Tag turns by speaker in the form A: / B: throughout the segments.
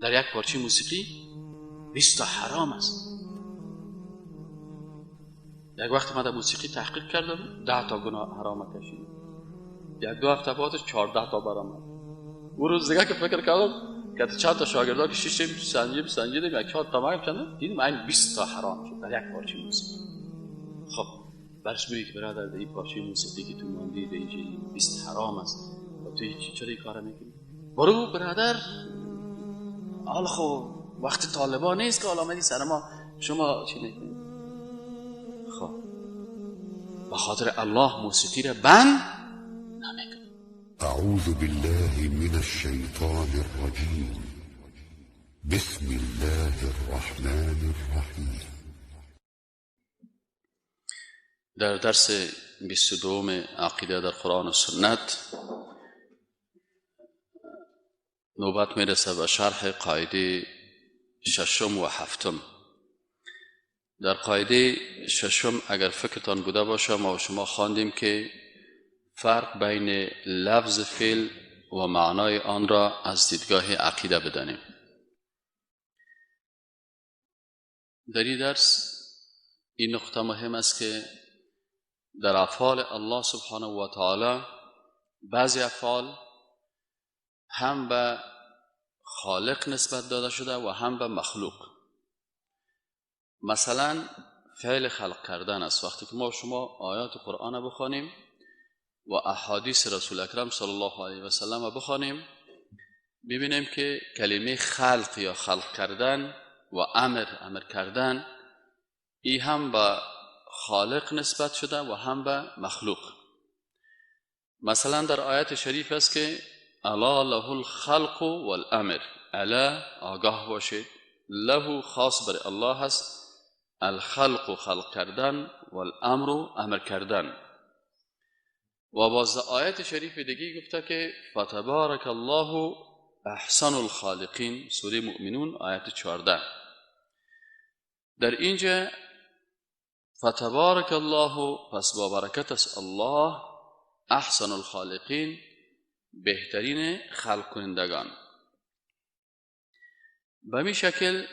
A: در یک پارچه موسیقی 20 تا حرام است. یک وقت من در موسیقی تحقیق کردم، 10 تا گناه حرام کشیدم. یک دو هفته بعدش 14 تا برآمد. اون روز دیگه که فکر کردم که چند تا شاگردا که شیشیم سنجیدیم یک 4 تا ما کردن، دیدیم این 20 تا حرام شد در یک پارچه موسیقی. خب برش میگه که برادر در این پارچه موسیقی که تو ماندی در اینجا 20 حرام است و تو چرا این کارو میکنی؟ برو برادر، حالا خب وقت طالبان نیست که حالا آمدی سر ما شما چی میکنی؟ خب بخاطر الله موسیقی را بند نمیکنه.
B: اعوذ بالله من الشیطان الرجیم. بسم الله الرحمن الرحیم.
A: در درس 22 عقیده در قرآن و سنت نوبت میرسه به شرح قاعده 6 و 7. در قاعده 6 اگر فکرتان بوده باشه ما و شما خواندیم که فرق بین لفظ فعل و معنای آن را از دیدگاه عقیده بدانیم. در این درس این نقطه مهم است که در افعال الله سبحانه و تعالی بعضی افعال هم به خالق نسبت داده شده و هم به مخلوق. مثلا فعل خلق کردن است. وقتی که ما شما آیات قرآن بخوانیم و احادیث رسول اکرم صلی الله علیه و سلم بخوانیم، ببینیم که کلمه خلق یا خلق کردن و امر کردن این هم به خالق نسبت شده و هم به مخلوق. مثلا در آیت شریف است که الا له الخلق والامر. الا آگاه باشید، له خاص بر الله هست، الخلق خلق کردن والامر امر کردن. و باز آیت شریف دیگه گفته که فتبارک الله احسن الخالقین، سوره مؤمنون آیت 14. در اینجا فتبارک الله، پس با برکت است الله، احسن الخالقین، بهترین خلق کنندگان. به می شکل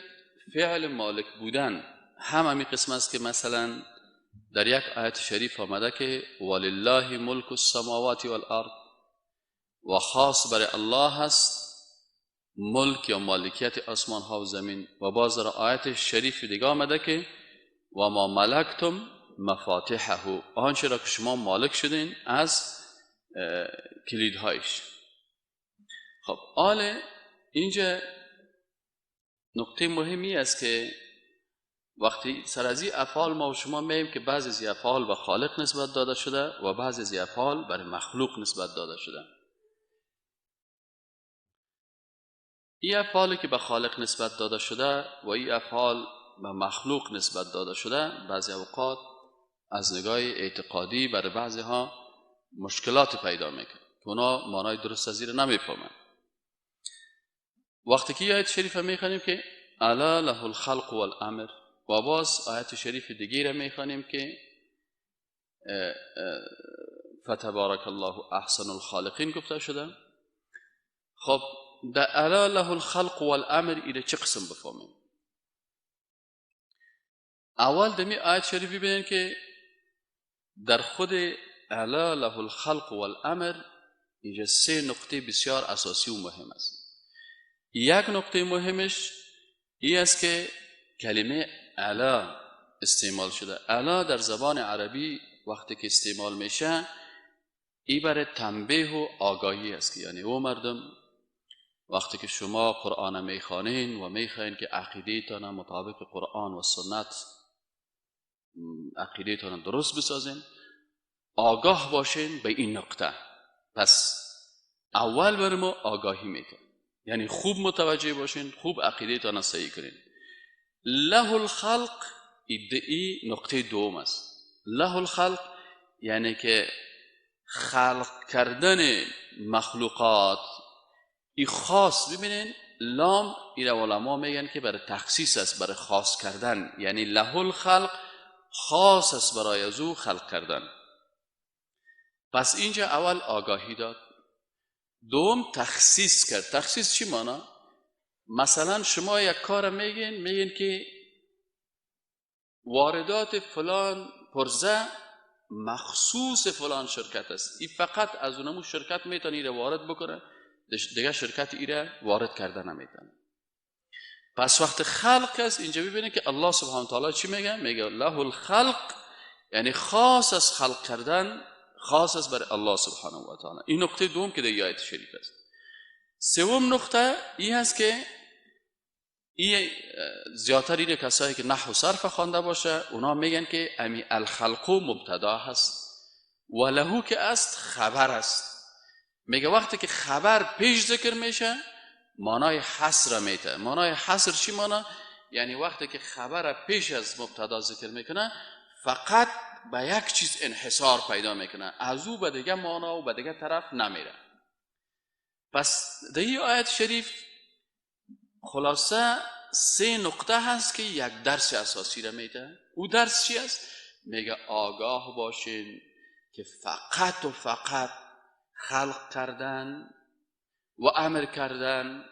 A: فعل مالک بودن هم همی قسم است که مثلا در یک آیت شریف آمده که ولله ملک السماوات والارض، و خاص برای الله هست ملک یا مالکیت آسمان ها و زمین. و باز در آیت شریف دیگه آمده که و ما ملکتم مفاتحه، آنچه را که شما مالک شدین از کلیدهایش. خب آل اینجا نقطه مهمی است که وقتی سر از این افعال ما و شما میگیم که بعضی از افعال به خالق نسبت داده شده و بعضی از افعال برای مخلوق نسبت داده شده. این افعالی که به خالق نسبت داده شده و این افعال به مخلوق نسبت داده شده بعضی اوقات از نگاه اعتقادی برای بعضی ها مشکلات پیدا میکنه که اونا معنای درست از این نمیفهمن. وقتی که آیت شریف میخوانیم که الا له الخلق والامر، و باز آیت شریف دیگه را میخوانیم که فتبارک الله احسن الخالقین گفته شده. خب در الا له الخلق والامر ایره چه قسم بفهمیم؟ اول دمی آیت شریف ببینین که در خود الا له الخلق والامر اینجا 3 نقطه بسیار اساسی و مهم است. یک نقطه مهمش این است که کلمه الا استعمال شده. الا در زبان عربی وقتی که استعمال میشه این برای تنبیه و آگاهی است که یعنی او مردم وقتی که شما قرآن میخوانین و میخواین که عقیده تان مطابق قرآن و سنت عقیده تان درست بسازین، آگاه باشین به این نقطه. پس اول بر ما آگاهی میکنه، یعنی خوب متوجه باشین، خوب عقیده تان صحیح کنین. له الخلق ادعی نقطه دوم است. له الخلق یعنی که خلق کردن مخلوقات ای خاص. ببینین لام این علما میگن که برای تخصیص است، برای خاص کردن، یعنی له الخلق خاص است برای از او خلق کردن. پس اینجا اول آگاهی داد، دوم تخصیص کرد. تخصیص چی معنی؟ مثلا شما یک کار میگین که واردات فلان پرزه مخصوص فلان شرکت است، این فقط از اونمو شرکت میتونه ایره وارد بکنه، دیگه شرکت ایره وارد کرده نمیتونه. پس وقت خلق است اینجا ببینید که الله سبحانه و تعالی چی میگه؟ میگه له الخلق، یعنی خاص از خلق کردن، خاص است برای الله سبحانه و تعالی. این نکته دوم که در آیت شریف است. سوم نکته این است که این زیادتر این کسایی که نحو صرف خوانده باشه اونا میگن که امی الخلق مبتدا هست و لهو که است خبر است. میگه وقتی که خبر پیش ذکر میشه معنای حصر میده. معنای حصر چی معنی؟ یعنی وقتی که خبر پیش از مبتدا ذکر میکنه فقط به یک چیز انحصار پیدا میکنه، از او به دیگه معنی و به دیگه طرف نمیره. پس در این آیت شریف خلاصه 3 نقطه هست که یک درس اساسی را میده. او درس چی است؟ میگه آگاه باشین که فقط و فقط خلق کردن و امر کردن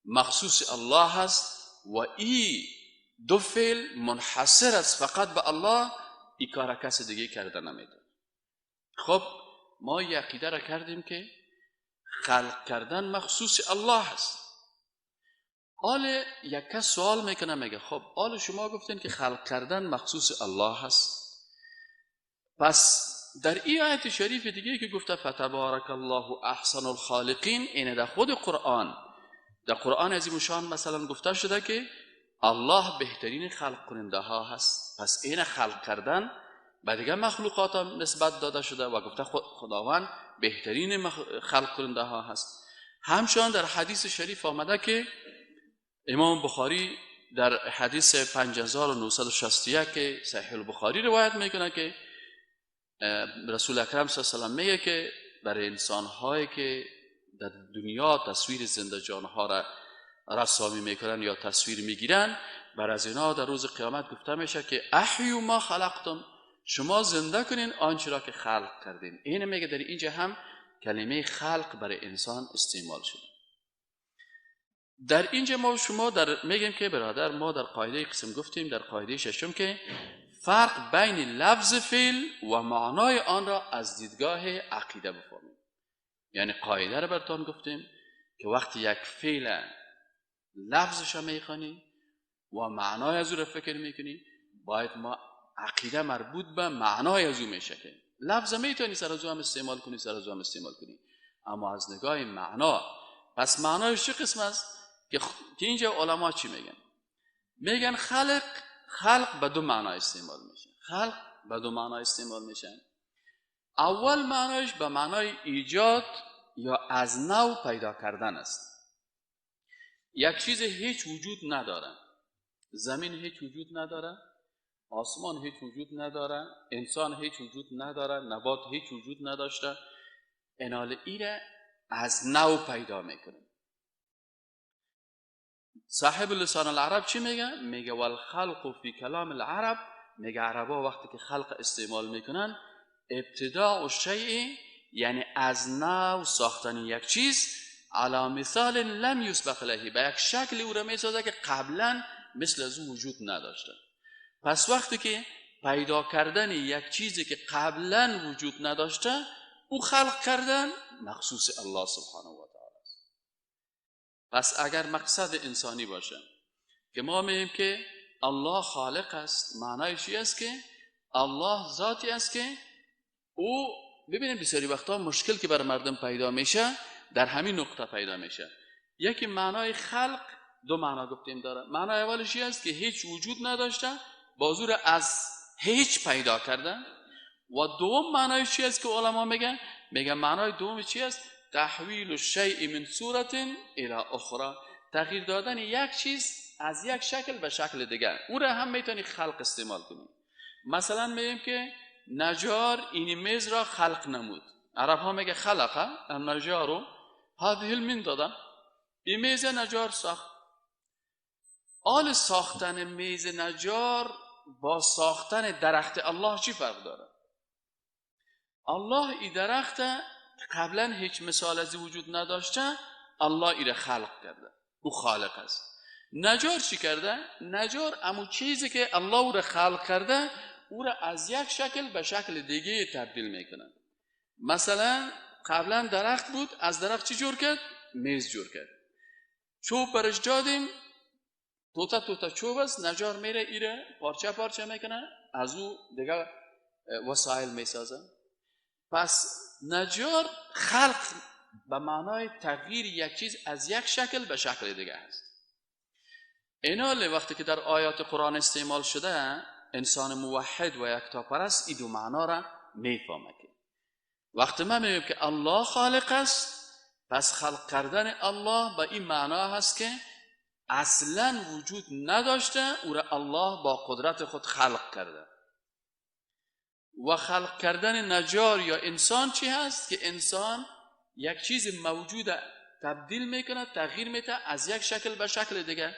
A: مخصوص الله هست و این دو فعل منحصر است فقط به الله، این کار کسی دیگه کرده نمیده. خب ما یک عقیده را کردیم که خلق کردن مخصوص الله هست. حال یک کس سوال میکنه میگه خب حال شما گفتین که خلق کردن مخصوص الله هست، پس در این آیت شریف دیگه که گفته فتبارک الله احسن الخالقین، اینه در خود قرآن، در قرآن عظیم شان مثلا گفته شده که الله بهترین خلق کننده ها هست. پس این خلق کردن به دیگه مخلوقات هم نسبت داده شده و گفته خداوند بهترین خلق کننده ها هست. همچنان در حدیث شریف آمده که امام بخاری در حدیث 5961 که صحیح البخاری روایت میکنه که رسول اکرم صلی الله علیه و میگه که برای انسان‌هایی که در دنیا تصویر زنده جانها را رسامی میکنن یا تصویر میگیرن، بر از اینا در روز قیامت گفته میشه که احیوا ما خلقتم، شما زنده کنین آنچه را که خلق کردین. این میگه در اینجا هم کلمه خلق برای انسان استعمال شده. در اینجا ما شما میگیم که برادر، ما در قاعده قسم گفتیم در قاعده ششم که فرق بین لفظ فعل و معنای آن را از دیدگاه عقیده بفهمیم. یعنی قاعده را براتون گفتیم که وقتی یک فعل لفظش را میخوانی و معنای از او را فکر میکنی، باید ما عقیده مربوط به معنای از او میشه که لفظ میتونی سر از او هم استعمال کنی، سر از او هم استعمال کنی، اما از نگاه معنا. پس معنایش چه قسم است که اینجا علما چی میگن؟ میگن خلق به 2 معنا استعمال میشه. خلق به 2 معنا استعمال میشه. اول معنایش به معنای ایجاد یا از نو پیدا کردن است. یک چیز هیچ وجود نداره، زمین هیچ وجود نداره، آسمان هیچ وجود نداره، انسان هیچ وجود نداره، نبات هیچ وجود نداشته، انال ایره از نو پیدا میکنه. صاحب لسان العرب چی میگه؟ میگه والخلق فی کلام العرب، میگه عربا وقتی که خلق استعمال میکنن ابتداء الشیء، یعنی از نو ساختن یک چیز، علی مثال لم یسبق له، به یک شکل او را میسازه که قبلا مثل از او وجود نداشته. پس وقتی که پیدا کردن یک چیزی که قبلا وجود نداشته، او خلق کردن مخصوص الله سبحانه و تعالی است. پس اگر مقصد انسانی باشه که ما میگیم که الله خالق است، معنای چی است؟ که الله ذاتی است که او، ببینید بسیاری وقتا مشکل که بر مردم پیدا میشه در همین نقطه پیدا میشه. یکی معنای خلق 2 معنا گفتیم داره. معنای اولش چی است؟ که هیچ وجود نداشته، بازور از هیچ پیدا کردن. و دوم معنای چی است که علما میگن معنای دوم چی است؟ تحویل الشیء من صورت الی اخرى، تغییر دادن یک چیز از یک شکل به شکل دیگر. اون را هم میتونی خلق استعمال کنی. مثلا میگیم که نجار این میز را خلق نمود. عرب ها میگه خلقه النجار هذه المنضده، این میز نجار ساخت. آل ساختن میز نجار با ساختن درخت الله چی فرق داره؟ الله این درخت قبلا هیچ مثال از وجود نداشته، الله این خلق کرده. او خالق است. نجار چی کرده؟ نجار همون چیزی که الله او را خلق کرده او را از یک شکل به شکل دیگه تبدیل میکنه. مثلا قبلا درخت بود، از درخت چی جور کرد؟ میز جور کرد. چوب برش دادیم، توتا چوب است، نجار میره ایره پارچه پارچه میکنه، از او دیگه وسایل میسازه. پس نجار خلق به معنای تغییر یک چیز از یک شکل به شکل دیگه است. ایناله وقتی که در آیات قرآن استعمال شده، انسان موحد و یکتاپرست این دو معنا را میفهمه. وقتی ما میگیم که الله خالق است، پس خلق کردن الله به این معنا هست که اصلا وجود نداشته، او را الله با قدرت خود خلق کرده. و خلق کردن نجار یا انسان چی هست؟ که انسان یک چیز موجود تبدیل میکنه، تغییر میده از یک شکل به شکل دیگه.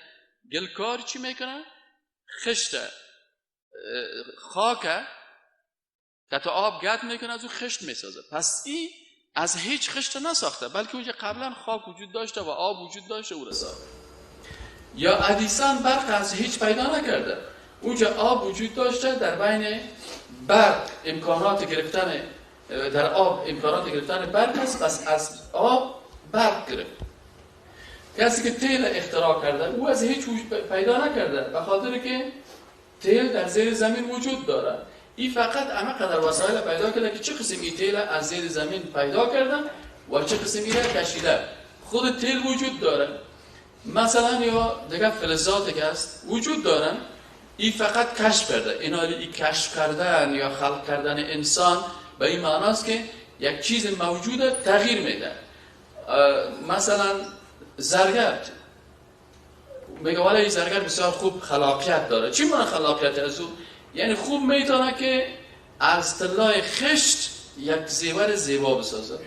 A: گلکار چی میکنه؟ خشت خاک که تا آب گرد میکنه از او خشت میسازه. پس این از هیچ خشت نساخته، بلکه اونجا قبلا خاک وجود داشته و آب وجود داشته او را ساخته. یا ادیسن برق از هیچ پیدا نکرده، اونجا آب وجود داشته، در بین برق امکانات گرفتن، در آب امکانات گرفتن برق است، پس از آب برق گرفت. کسی که تیل اختراع کرده او از هیچ پیدا نکرده، به خاطر که تیل در زیر زمین وجود داره. این فقط همه قدر وسایل پیدا کرده که چه قسم این تیل از زیر زمین پیدا کردن و چه قسم این کشیده. خود تیل وجود داره. مثلا یا دیگه فلزاتی که هست وجود دارن، این فقط کشف کرده. این کشف کردن یا خلق کردن انسان به این معناست که یک چیز موجوده تغییر میده. مثلا زرگر میگه ولی این زرگر بسیار خوب خلاقیت داره. چی معنی خلاقیت از او؟ یعنی خوب میتونه که از طلای خشت یک زیور زیبا بسازه.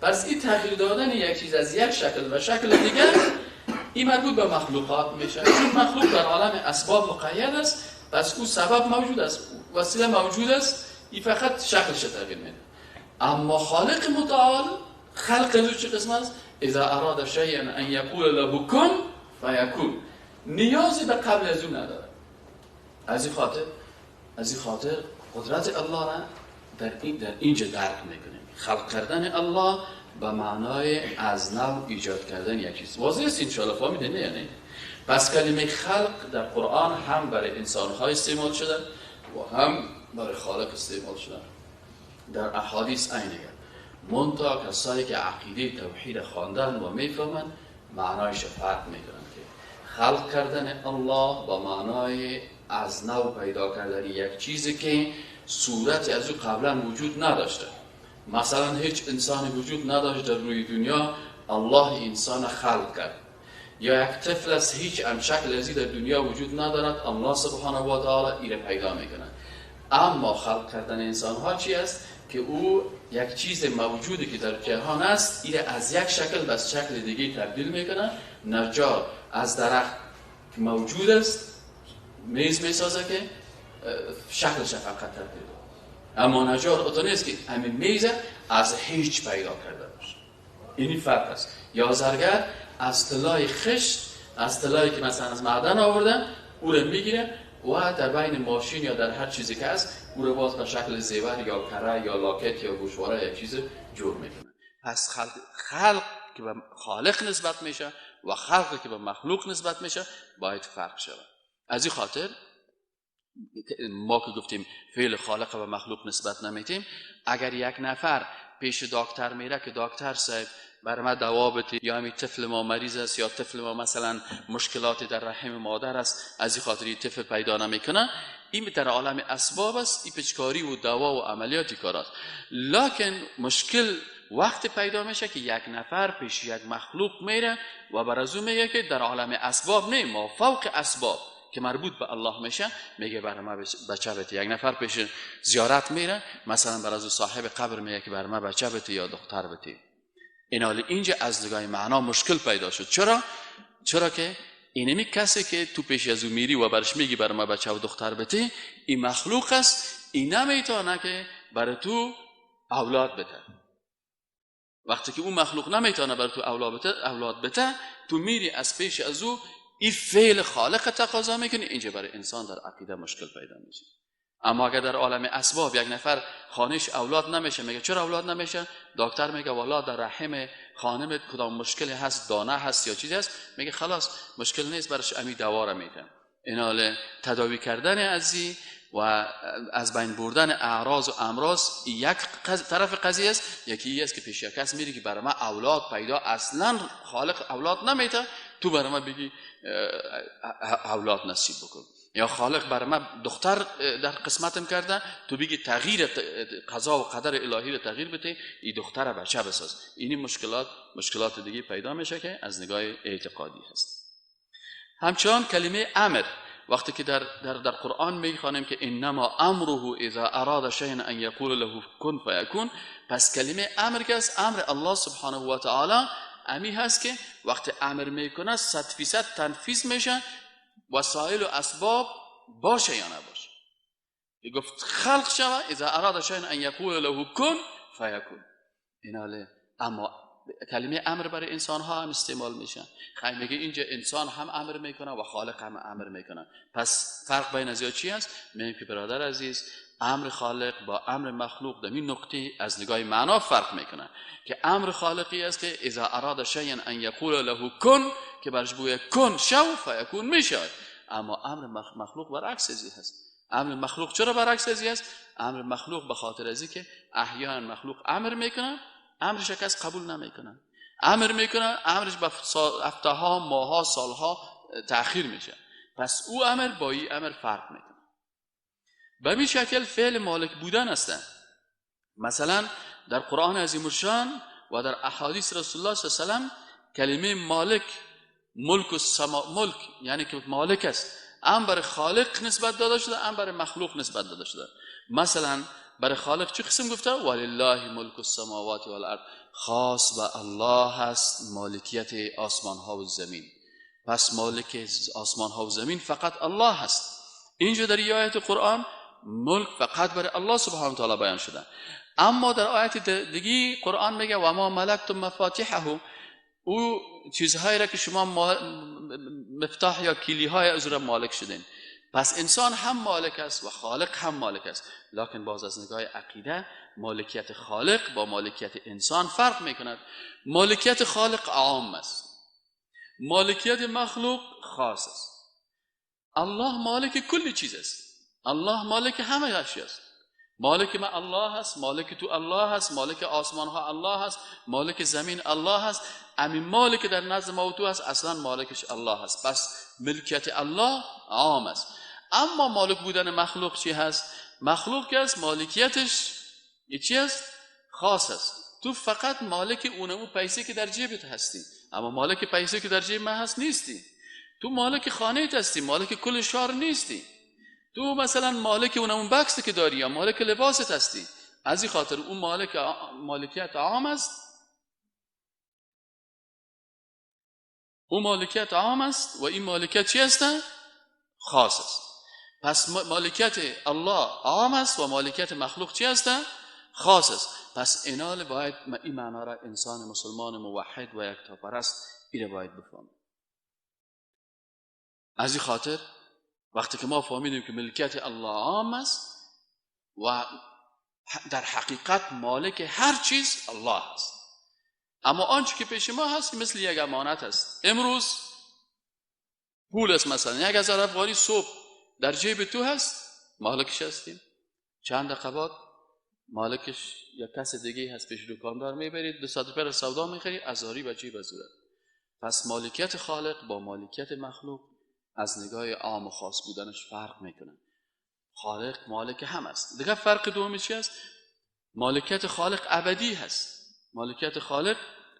A: پس این تغییر دادن یک چیز از یک شکل و شکل دیگر، این مربوط به مخلوقات میشه. چون مخلوق در عالم اسباب مقید است، پس او سبب موجود است، وسیله موجود است، این فقط شکلش تغییر میده. اما خالق متعال خلق از چه قسم است؟ اذا اراد شیئا ان یقول له کن فیکون. نیازی به قبل از اون نداره. از این خاطر قدرت الله را در اینجا درک میکنیم. خلق کردن الله به معنای از نو ایجاد کردن یک چیز. واضح است انشاءالله، فهمیدین نه یعنی؟ پس کلمه خلق در قرآن هم برای انسان‌ها استعمال شده و هم برای خالق استعمال شده. در احادیث عینه منتها کسایی که عقیده توحید خواندن و میفهمن معنایش فرق میکنن که خلق کردن الله با معنای از نو پیدا کردن یک چیزی که صورتی از او قبلا وجود نداشته. مثلا هیچ انسانی وجود نداشت در روی دنیا، الله انسان خلق کرد. یا یک طفل از هیچ شکل ازی در دنیا وجود ندارد، الله سبحانه و تعالی ایره پیدا میکنه. اما خلق کردن انسان ها چی است؟ که او یک چیز موجودی که در جهان است ایره از یک شکل به شکل دیگه تبدیل میکنه. نجار از درخت که موجود است میز میسازه که شکلش فقط تبدیل. اما نجار اوتو نیست که همین میز از هیچ پیدا کرده باشه. اینی فرق است. یا زرگر از طلای خشت، از طلایی که مثلا از معدن آوردن او رو میگیره و در بین ماشین یا در هر چیزی که هست او رو باز به شکل زیور یا کره یا لاکت یا گوشواره یک چیز جور میکنه. پس خلق که به خالق نسبت میشه و خلق که به مخلوق نسبت میشه باید فرق شود. از این خاطر ما که گفتیم فعل خالق و مخلوق نسبت نمیتیم، اگر یک نفر پیش دکتر میره که دکتر صاحب بر ما دوا بده، یا همین طفل ما مریض است یا طفل ما مثلا مشکلاتی در رحم مادر است، از این خاطر این طفل پیدا نمیکنه، این در عالم اسباب است، این پچکاری و دوا و عملیاتی کار است. لکن مشکل وقت پیدا میشه که یک نفر پیش یک مخلوق میره و بر از اون میگه که در عالم اسباب نه، ما فوق اسباب که مربوط به الله میشه، میگه برای ما بچه بده. یک نفر پیش زیارت میره، مثلا برای از صاحب قبر میگه که برای ما بچه بده یا دختر بده. اینجا از نگاه معنا مشکل پیدا شد. چرا که اینمی کسی که تو پیش از او میری و برش میگی برای ما بچه و دختر بده، این مخلوق است، این نمیتونه که برای تو اولاد بده. وقتی که اون مخلوق نمیتونه برای تو اولاد بده، تو میری از پیش از او، این فعل خالق تقاضا میکنه. اینجا برای انسان در عقیده مشکل پیدا میشه. اما اگر در عالم اسباب یک نفر خانش اولاد نمیشه، میگه چرا اولاد نمیشه؟ دکتر میگه والا در رحم خانمت کدام مشکلی هست، دانه هست یا چیزی هست، میگه خلاص مشکل نیست، برش امی دوا را میده. اینال تداوی کردن ازی و از بین بردن اعراض و امراض یک طرف قضیه است. یکی است که پیش کس میری که برای ما اولاد پیدا، اصلا خالق اولاد نمیده، تو برای ما بگی اولاد نصیب بکن، یا خالق برای ما دختر در قسمتم کرده، تو بگی تغییر قضا و قدر الهی رو تغییر بده، این دختر بچه بساز. اینی مشکلات دیگه پیدا میشه که از نگاه اعتقادی هست. همچنان کلمه امر، وقتی که در قرآن میخوانیم که انما امره اذا اراد شیئا ان یقول له کن فیکون، پس کلمه امر که است، امر الله سبحانه و تعالی امی هست که وقتی امر میکنه 100% تنفیذ میشه، وسایل و اسباب باشه یا نباشه. گفت خلق شوه اذا اراد شیئا ان یقول له کن فیکون. ایناله اما کلمه امر برای انسان ها هم استعمال میشه. خیلی میگه اینجا انسان هم امر میکنه و خالق هم امر میکنه. پس فرق بین از چی است؟ میگیم که برادر عزیز، امر خالق با امر مخلوق در این نقطه از نگاه معنا فرق میکنه که امر خالقی است که اذا اراد شیئا ان یقول له کن، که برش بگوید کن شو فیکون میشه. اما امر مخلوق برعکس ازی هست. امر مخلوق چرا برعکس ازی است؟ امر مخلوق به خاطر ازی که احیانا مخلوق امر میکنه، امرش کس قبول نمیکنه، امر میکنه، امرش به هفته‌ها، ماه‌ها، سالها تأخیر میشه. پس او امر با این امر فرق میکنه. به این شکل فعل مالک بودن هستند. مثلا در قرآن عظیم الشان و در احادیث رسول الله صلی الله علیه و سلم کلمه مالک، ملک یعنی که مالک است، هم برای خالق نسبت داده شده، هم برای مخلوق نسبت داده شده. مثلا برای خالق چه قسم گفته؟ ولله ملک السماوات والارض، خاص به الله هست مالکیت آسمان ها و زمین. پس مالک آسمان ها و زمین فقط الله هست. اینجا در آیت قرآن ملک فقط برای الله سبحانه و تعالی بیان شده. اما در آیت دیگه قرآن میگه و ما ملکتم مفاتیحه، او چیزهایی را که شما مفتاح یا کلی های از را مالک شدین. پس انسان هم مالک است و خالق هم مالک است، لکن باز از نگاه عقیده مالکیت خالق با مالکیت انسان فرق میکند. مالکیت خالق عام است، مالکیت مخلوق خاص است. الله مالک کل چیز است، الله مالک همه اشیا است. مالک ما الله هست، مالک تو الله هست، مالک آسمان ها الله هست، مالک زمین الله هست. همین مالک در نزد ما و تو هست، اصلا مالکش الله هست. پس ملکیت الله عام است. اما مالک بودن مخلوق چی هست؟ مخلوق که است مالکیتش چی است؟ خاص است. تو فقط مالک اونمو پیسه که در جیبت هستی، اما مالک پیسه که در جیب من هست نیستی. تو مالک خانه‌ت هستی، مالک کل شهر نیستی. تو مثلا مالک اونمون بکس که داری یا مالک لباست هستی. از این خاطر اون مالکیت عام است، اون مالکیت عام است و این مالکیت چی است؟ خاص است. پس مالکیت الله عام است و مالکیت مخلوق چی است؟ خاص است. پس اینال باید این معنا را انسان مسلمان موحد و یکتاپرست این باید بفهمه. از این خاطر وقتی که ما فهمیدیم که ملکیت الله عام است و در حقیقت مالک هر چیز الله است، اما آنچه که پیش ما هست مثل یک امانت است. امروز پول است، مثلا 1000 افغانی صبح در جیب تو هست، مالکش هستیم. چند دقیقه بعد مالکش یا کس دیگه هست، پیش دکاندار میبرید 200 روپیه سودا میخری، ازاری به جیب ازورد. پس مالکیت خالق با مالکیت مخلوق از نگاه عام و خاص بودنش فرق میکنه. خالق مالک هم است. دیگه فرق دومی چی است؟ مالکیت خالق ابدی هست. مالکیت خالق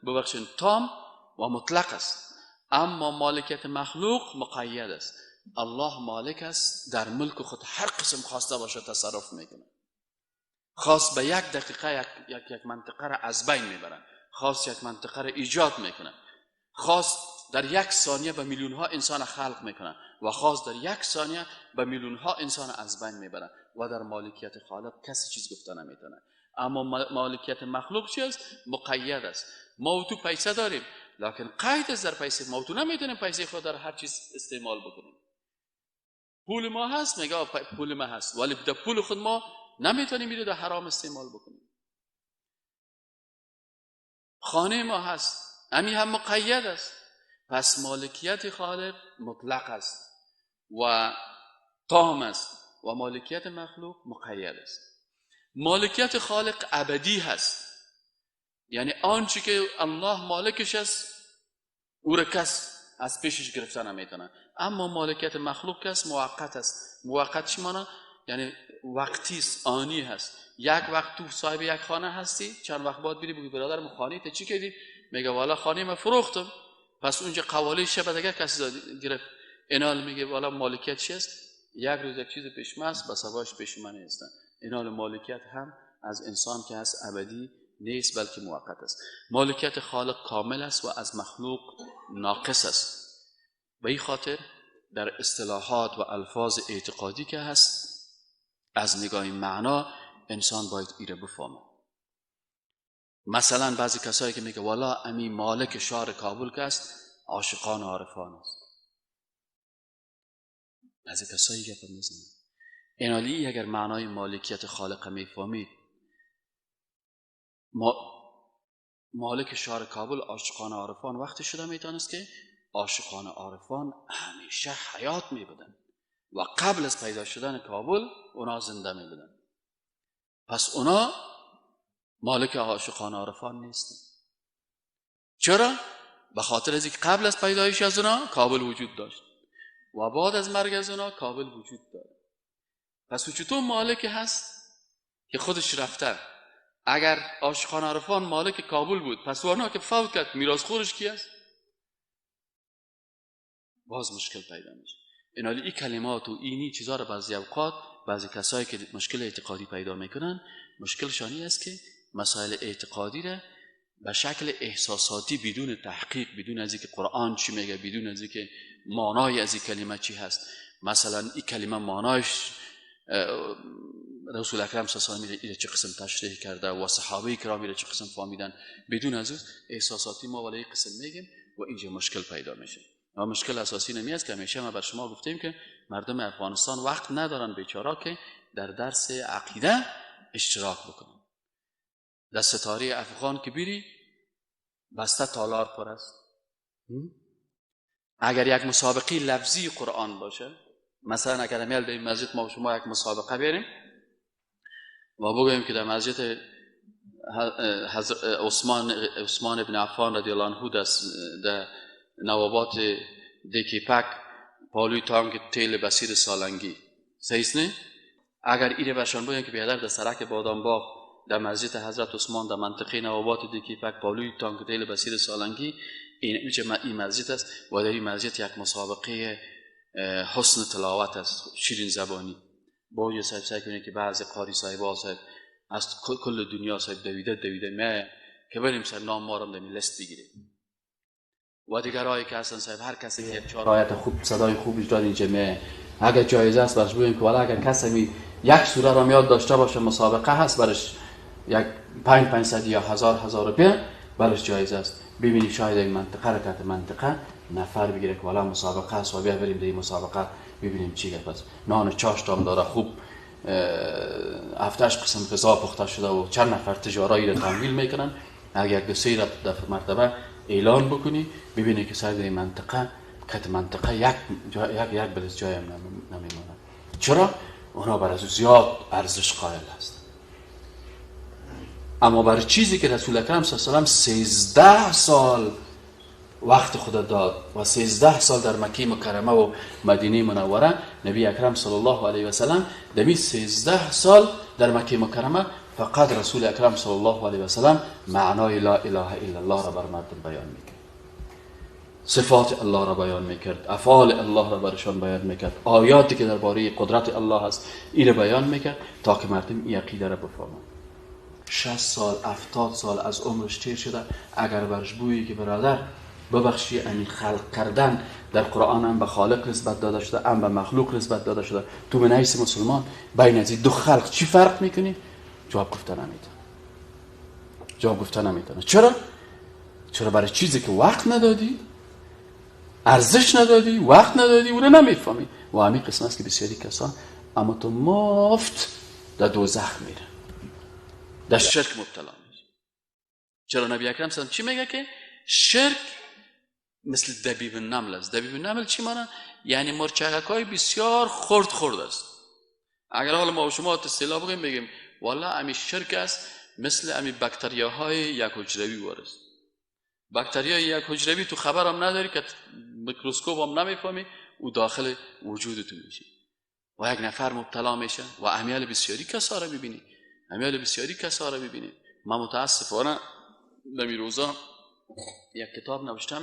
A: ببخشید تام و مطلق است، اما مالکیت مخلوق مقید است. الله مالک است، در ملک خود هر قسم خواسته باشه تصرف میکنه. خاص به یک دقیقه یک منطقه را از بین میبرن، خاص یک منطقه را ایجاد میکنه، خاص در یک ثانیه به میلیون ها انسان خلق میکنه و خاص در یک ثانیه به میلیون ها انسان از بین میبرن و در مالکیت خالق کسی چیز گفته نمیتونه. اما مالکیت مخلوق چی است؟ مقید است. ما و تو پیسه داریم، لکن قید است در پیسه ما. تو نمیتونیم پیسه خود در هر چیز استعمال بکنیم. پول ما هست، میگه پول ما هست، ولی در پول خود ما نمیتونیم میره در حرام استعمال بکنیم. خانه ما هست، همین هم مقید است. پس مالکیت خالق مطلق است و تام است و مالکیت مخلوق مقید است. مالکیت خالق ابدی هست، یعنی آنچه که الله مالکش است او را کس از پیشش گرفتن نمیتونه. اما مالکیت مخلوق کس موقت است. موقت چی معنی؟ یعنی وقتی است، آنی هست. یک وقت تو صاحب یک خانه هستی، چند وقت بعد بری بگی برادرم خانه ته چی کردی؟ میگه والا خانه ما فروختم. پس اونجا قوالی شب دیگه کسی گرفت. اینال میگه والا مالکیت چی است؟ یک روز یک چیز پیش من است، بس سباش پیش من نیست. اینال مالکیت هم از انسان که هست ابدی نیست بلکه موقت است. مالکیت خالق کامل است و از مخلوق ناقص است. به این خاطر در اصطلاحات و الفاظ اعتقادی که هست از نگاه معنا انسان باید ایره بفهمه. مثلا بعضی کسایی که میگه والا امی مالک شهر کابل که است عاشقان و عارفان است. بعضی کسایی که میزنن اینالی اگر معنای مالکیت خالق میفهمید، مالک شهر کابل عاشقان و عارفان وقتی شده میتونست که عاشقان و عارفان همیشه حیات میبودن و قبل از پیدا شدن کابل اونا زنده میبودن. پس اونا مالک عاشقان و عارفان نیستن. چرا؟ به خاطر از اینکه قبل از پیدایش از اونا کابل وجود داشت و بعد از مرگ از اونا کابل وجود داره. پس چطور مالک هست که خودش رفته؟ اگر عاشقان و عارفان مالک کابل بود، پس اونا که فوت کرد میراث خورش کی است؟ باز مشکل پیدا میشه. اینالی این کلمات و اینی چیزا رو بعضی اوقات بعضی کسایی که مشکل اعتقادی پیدا میکنن مشکلشانی است که مسائل اعتقادی را به شکل احساساتی بدون تحقیق، بدون از اینکه قرآن چی میگه، بدون از اینکه معنای از این کلمه چی هست، مثلا این کلمه معنایش رسول اکرم صلی الله علیه و آله چه قسم تشریح کرده و صحابه کرام چه قسم فهمیدن، بدون از اون احساساتی ما ولی قسم میگیم و اینجا مشکل پیدا میشه. اما مشکل اساسی نمیاد که همیشه ما بر شما گفتیم که مردم افغانستان وقت ندارن بیچارا که در درس عقیده اشتراک بکنن. در ستاره افغان که بری بسته تالار پر است. اگر یک مسابقه لفظی قرآن باشه، مثلا اگر میل به این مسجد ما و شما یک مسابقه بریم و بگویم که در مسجد عثمان ابن عفان رضی الله عنه در نوابات دیکیپک پالوی تانک تیل بسیر سالنگی صحیح نه؟ اگر ایره برشان بگویم که بیادر در سرک بادامباغ در مسجد حضرت عثمان در منطقه نوابات دیکیپک پالوی تانک تیل بسیر سالنگی این مسجد است و در این مسجد یک مسابقه حسن تلاوت است، شیرین زبانی. با یه صاحب سعی کنید که بعضی قاری صاحب‌ها صاحب از کل دنیا صاحب دویده ما که بریم صاحب نام ما رو در لیست بگیریم و دیگرایی که هستن صاحب هر کسی که 4 آیت خوب صدای خوب اجرا اینجا اگر جایزه است برش بگیم که والا اگر کسی یک سوره را یاد داشته باشه مسابقه هست برش یک 500 یا 1000 روپیه برش جایزه است. ببینید شاید این منطقه رکعت منطقه نفر بگیره که والا مسابقه است و بیا بریم در این مسابقه ببینیم چی گپ است. نان چاشت هم داره خوب 7 قسم غذا پخته شده و چند نفر تجاری را تمویل میکنن. اگر یک دو سه دفعه مرتبه اعلان بکنی ببینی که صاحب این منطقه کت منطقه یک بلز جای هم نمیمونه. چرا؟ اونا برای زیاد ارزش قائل هست. اما برای چیزی که رسول اکرم صلی الله علیه و 13 سال وقت خدا داد و 13 سال در مکه مکرمه و مدینه منوره، نبی اکرم صلی الله علیه و سلم در 13 سال در مکه مکرمه فقط رسول اکرم صلی الله علیه و سلم معنای لا اله الا الله را بر مردم بیان میکرد، صفات الله را بیان میکرد، افعال الله را برشان بیان میکرد، آیاتی که درباره قدرت الله هست این را بیان میکرد تا که مردم این عقیده را بفهمند. 60 سال 70 سال از عمرش تیر شده، اگر برش بویی که برادر ببخشی این خلق کردن در قرآن هم به خالق نسبت داده شده هم به مخلوق نسبت داده شده، تو به نحیث مسلمان بین از دو خلق چی فرق میکنی؟ جواب گفتن نمیتونه. چرا؟ چرا برای چیزی که وقت ندادی، ارزش ندادی، وقت ندادی، اون رو نمیفهمی. و همین قسم است که بسیاری کسان اما تو مفت در دوزخ میره، در شرک مبتلا میشه. چرا نبی اکرم صلی چی میگه که شرک مثل دبیب نمل است. دبیب نمل چی معنی؟ یعنی مرچک‌های بسیار خرد است. اگر حالا ما و شما اصطلاح بگیم والا امی شرک است، مثل امی باکتریاهای یک حجروی وارست. باکتریای یک حجروی تو خبرم نداری که میکروسکوپ هم نمیفهمی و داخل وجود تو میشه و یک نفر مبتلا میشه و امیال بسیاری کسا را ببینی. من متاسفانه نمی روزا یک کتاب نوشته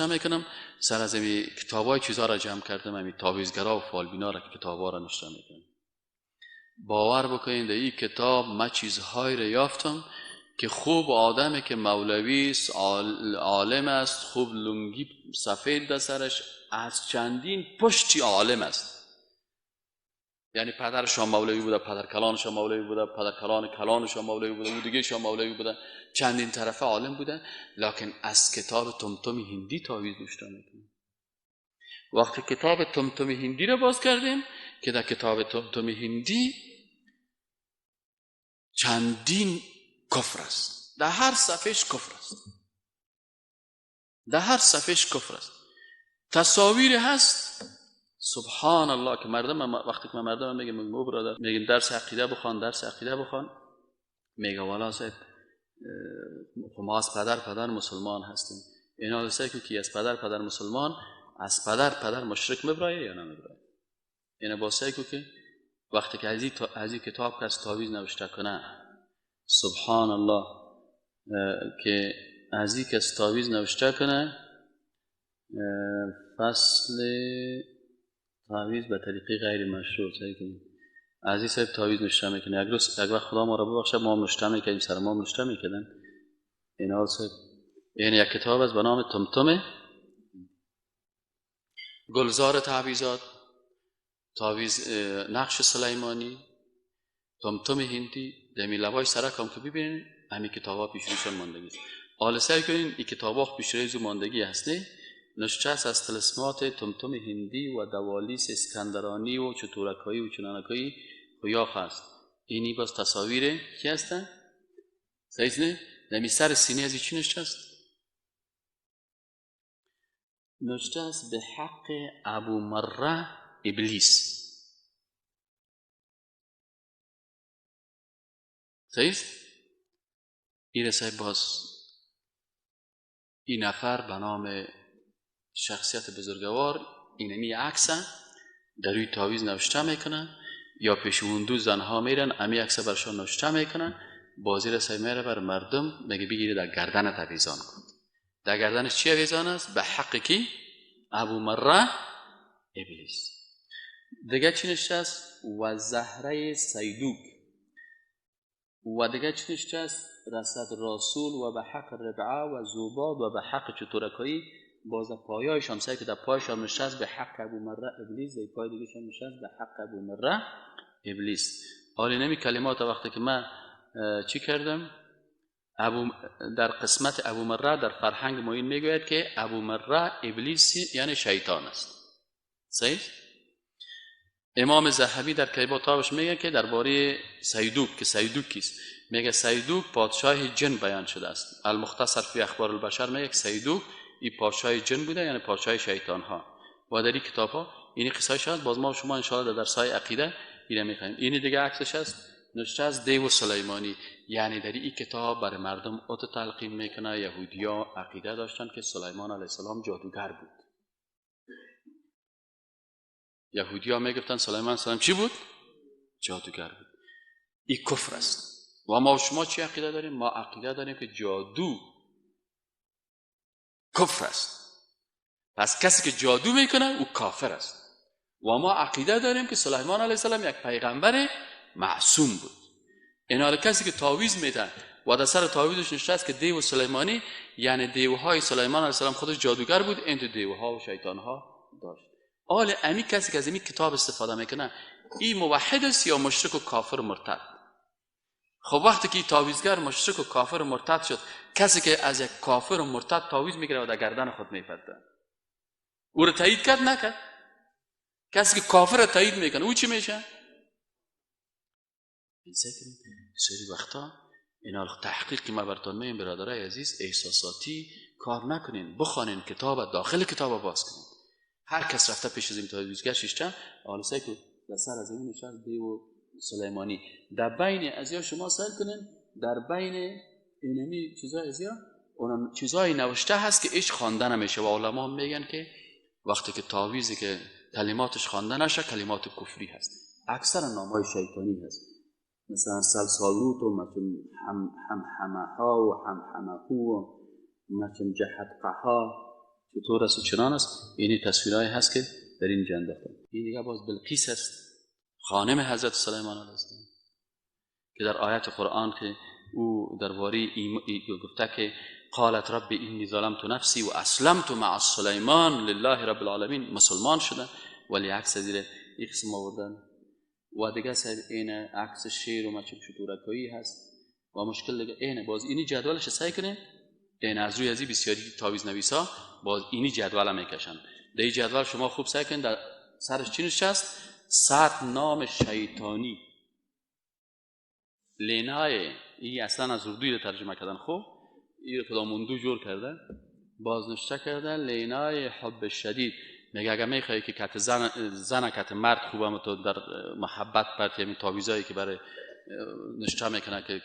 A: میکنم سر از این کتابای چیزا را جمع کردم، همین تعویضگرا و فالبینا را که کتابا را نوشته میکنم. باور بکنید در این کتاب من چیزهایی را یافتم که خوب آدمی که مولوی است، عالم است، خوب لنگی سفید در سرش، از چندین پشتی عالم است. یعنی پدرش هم مولوی بوده، پدر کلانش هم مولوی بوده، پدر کلانش هم مولوی بوده، و دیگه‌ش هم مولوی بوده، چندین طرفه عالم بوده، لکن از کتاب تمتم هندی تعویض نوشته میکنه. وقتی کتاب تمتم هندی را باز کردیم که در کتاب تمتم هندی چندین کفر است، در هر صفحهش کفر است، تصاویر هست. سبحان الله که مردم وقتی که مردم میگم او برادر میگن درس عقیده بخوان، میگه والا صاحب ما از پدر مسلمان هستیم. اینا لسه که از پدر مسلمان، از پدر مشرک مبرایه یا نمیبرایه. اینا باسه که وقتی که از این کتاب کس تعویض نوشته کنه، سبحان الله که از این کس تعویض نوشته کنه، فصل تعویض به طریقه غیر مشروع از این صاحب تعویض نوشته میکنه. یک وقت خدا ما را ببخشه ما هم نوشته میکنیم، سر ما هم نوشته میکنن اینا صاحب. یعنی یک کتاب از به نام تمتم، گلزار تعویضات، تعویض نقش سلیمانی، تمتم هندی، دمی لبای سرک هم که ببینین همین کتابا پیش روشون ماندگی. حالا سعی کنین این کتابا پیش روی ماندگی هستی. نوشته از طلسمات تمتم هندی و دوالیس اسکندرانی و چطورکایی و چنانکایی خویاخ هست. اینی باز تصاویر کی هستن؟ صحیح نه؟ دمی سر سینه از چی نوشته است؟ نوشته است به حق ابو مره ابلیس. صحیح؟ این رسای باز این نفر به نام شخصیت بزرگوار اینمی عکس در روی تعویض نوشته میکنن یا پیشوندو زنها میرن امی عکس برشان نوشته میکنن. بازی رسای میره بر مردم میگه بگیری در گردن تعویضان کن. در گردنش چی اویزان است؟ به حق کی؟ ابو مره ابلیس. دیگه چی نوشته است؟ و زهره سیدوک. و دیگه چی نوشته است؟ رسد رسول و به حق ربعه و زوباد و به حق چطورکایی. باز پایایش هم سعی که در پایش هم نوشته است به حق ابو مره ابلیس، در پای دیگه هم نوشته است به حق ابو مره ابلیس. حالی نمی کلمات وقتی که من چی کردم در قسمت ابو مره در فرهنگ ما این میگوید که ابو مره ابلیس یعنی شیطان است. صحیح؟ امام ذهبی در کتابش میگه که درباره سیدوک که سیدوک کیست، میگه سیدوک پادشاه جن بیان شده است. المختصر فی اخبار البشر میگه سیدوک این پادشاه جن بوده، یعنی پادشاه شیطان ها. و در این کتاب ها این قصه‌اش هست. باز ما شما ان شاء الله در درس‌های عقیده اینا میخوایم. این دیگه عکسش است، نوشته است دیو سلیمانی. یعنی در این کتاب برای مردم اوت تلقین میکنه یهودیا عقیده داشتن که سلیمان علیه السلام جادوگر بود. یهودیا میگفتن سلیمان علیه السلام چی بود؟ جادوگر بود. این کفر است. و ما شما چی عقیده داریم؟ ما عقیده داریم که جادو کفر است. پس کسی که جادو میکنه او کافر است. و ما عقیده داریم که سلیمان علیه السلام یک پیغمبر معصوم بود. این حال کسی که تعویض میده و در سر تعویضش نوشته است که دیو سلیمانی، یعنی دیوهای سلیمان علیه السلام خودش جادوگر بود، این دیوها و شیطانها داشت. حال امی کسی که از این کتاب استفاده میکنه این موحد است یا مشرک و کافر و مرتد؟ خب وقتی که تعویضگر مشرک و کافر و مرتد شد، کسی که از یک کافر و مرتد تعویض میگیره و در گردن خود میپته، او رو تایید کرد نکرد؟ کسی که کافر رو تایید میکنه او چی میشه؟ سری وقتا اینا تحقیق که ما براتون میگم برادرای عزیز، احساساتی کار نکنین، بخوانین کتاب، داخل کتاب باز کنین. هر کس رفته پیش از این تعویضگر شیشتن آلسه که در سر از این نشست دیو سلیمانی در بین ازیا شما سر کنین، در بین اینمی چیزای ازیا اون چیزای نوشته هست که ایش خوانده نمیشه و علما میگن که وقتی که تعویضی که کلماتش خوانده نشه کلمات کفری هست، اکثر نامهای شیطانی هست، مثلا سلسالوت و مثل همها و همهو و مثل جهتقها چطور است و چنان است. اینی تصویرهایی هست که در این جنده داخته. این دیگه باز بلقیس است، خانم حضرت سلیمان علیه السلام، که در آیت قرآن که او درباره گفته که قالت رب اینی ظلمت نفسی و اسلمت مع سلیمان لله رب العالمین، مسلمان شدن، ولی عکس زیر یک قسم آوردن و دیگه صاحب این عکس شیر و مچم شطورکایی هست و مشکل دیگه اینه. باز اینی جدولش سعی کنه، این از روی ازی بسیاری تعویض نویسا باز اینی جدول میکشن. در این جدول شما خوب سعی کنید در سرش چی نشست؟ 100 نام شیطانی. لینای این اصلا از اردوی رو ترجمه کردن. خب این کداموندو جور کرده، بازنشته کرده لینای حب شدید. میگه اگر میخوایی که کت زن کت مرد خوبه تو در محبت برد، یعنی تعویضایی که برای نشته میکنه که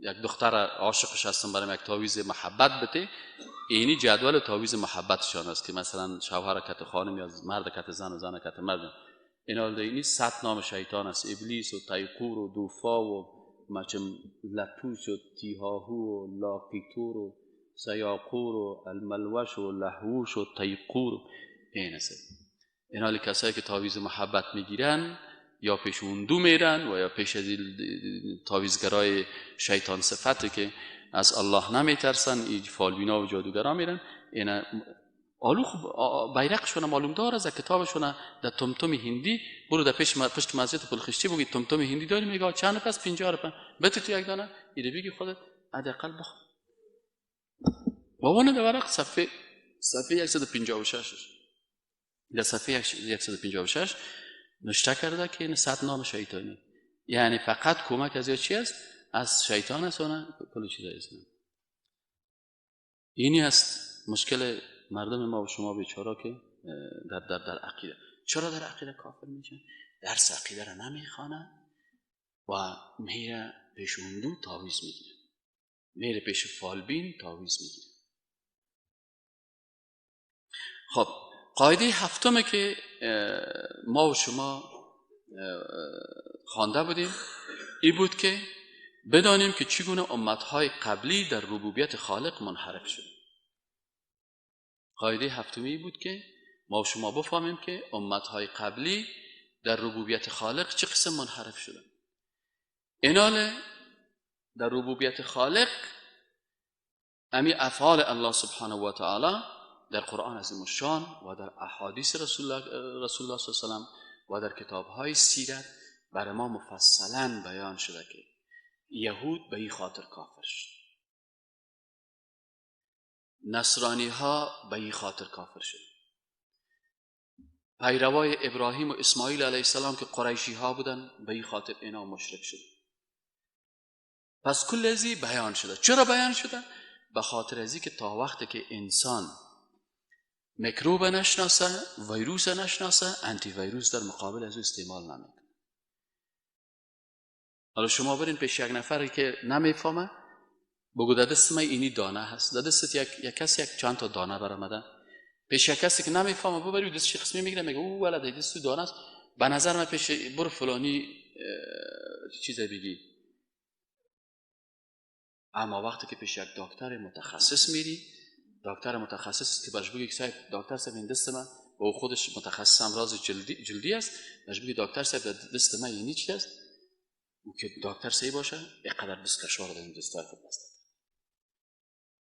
A: یک دختر عاشقش هستن برای یک تعویض محبت بده، اینی جدول تعویض محبتشان است که مثلا شوهر کت خانم یا مرد کت زن و زن کت مرد. اینا اینی 100 نام شیطان است، ابلیس و تیقور و دوفا و مچم لپوش و تیهاهو و لاقیتور و سیاقور و الملوش و لهوش و تیقور. این است. اینا کسایی که تعویض محبت میگیرن یا پیش اون میرن و یا پیش از تعویضگرای شیطان صفتی که از الله نمیترسن، این فالبینا و جادوگرا میرن. اینا آلو بیرقشون معلوم داره، از کتابشون در تمتم هندی برو در پشت مسجد پلخشتی بگید تمتم هندی داری، میگه چند پس 50 روپیه بده تو یک دانه، ایده بگی خودت حداقل بخور. بابانه در ورق صفحه 156 در صفحه 156 نشته کرده که این 100 نام شیطانی، یعنی فقط کمک از چی است؟ از شیطان است و نه کل چیزایی است. اینی است مشکل مردم ما و شما بیچاره که در عقیده. چرا در عقیده کافر میشن؟ درس عقیده را نمیخوانه و میره پیش اندو تعویض میگیره، میره پیش فالبین تعویض میگیره. خب قاعده هفتمه که ما و شما خوانده بودیم این بود که بدانیم که چگونه امتهای قبلی در ربوبیت خالق منحرف شد. قاعده هفتمی بود که ما و شما بفهمیم که امتهای قبلی در ربوبیت خالق چه قسم منحرف شدن. ایناله در ربوبیت خالق امی افعال الله سبحانه و تعالی در قرآن عظیم الشان و در احادیث رسول الله صلی الله علیه وسلم و در کتاب‌های سیرت برای ما مفصلاً بیان شده که یهود به این خاطر کافر شد، نصرانی ها به این خاطر کافر شد، پیروای ابراهیم و اسماعیل علیه السلام که قریشی ها بودن به این خاطر اینا مشرک شد. پس کل ازی بیان شده. چرا بیان شده؟ به خاطر ازی که تا وقتی که انسان میکروب نشناسه، ویروس نشناسه، آنتی ویروس در مقابل از او استعمال نمیکنه. حالا شما برین پیش یک نفری که نمیفهمه بگو در دست من اینی دانه هست، در دست یک کسی یک چند تا دانه برآمده، پیش یک کسی که نمیفهمه ببری دستش قسمی میگیره میگه او ولد دست تو دانه است، به نظر من پیش برو فلانی چیزی بگی. اما وقتی که پیش یک دکتر متخصص میری، دکتر متخصص که برش بگی صاحب دکتر صاحب این دست من و او خودش متخصص امراض جلدی است، برش بگی دکتر صاحب دست من اینی چی است، او که دکتر صحیح باشه اینقدر بسکشوار در این دستای خود بسته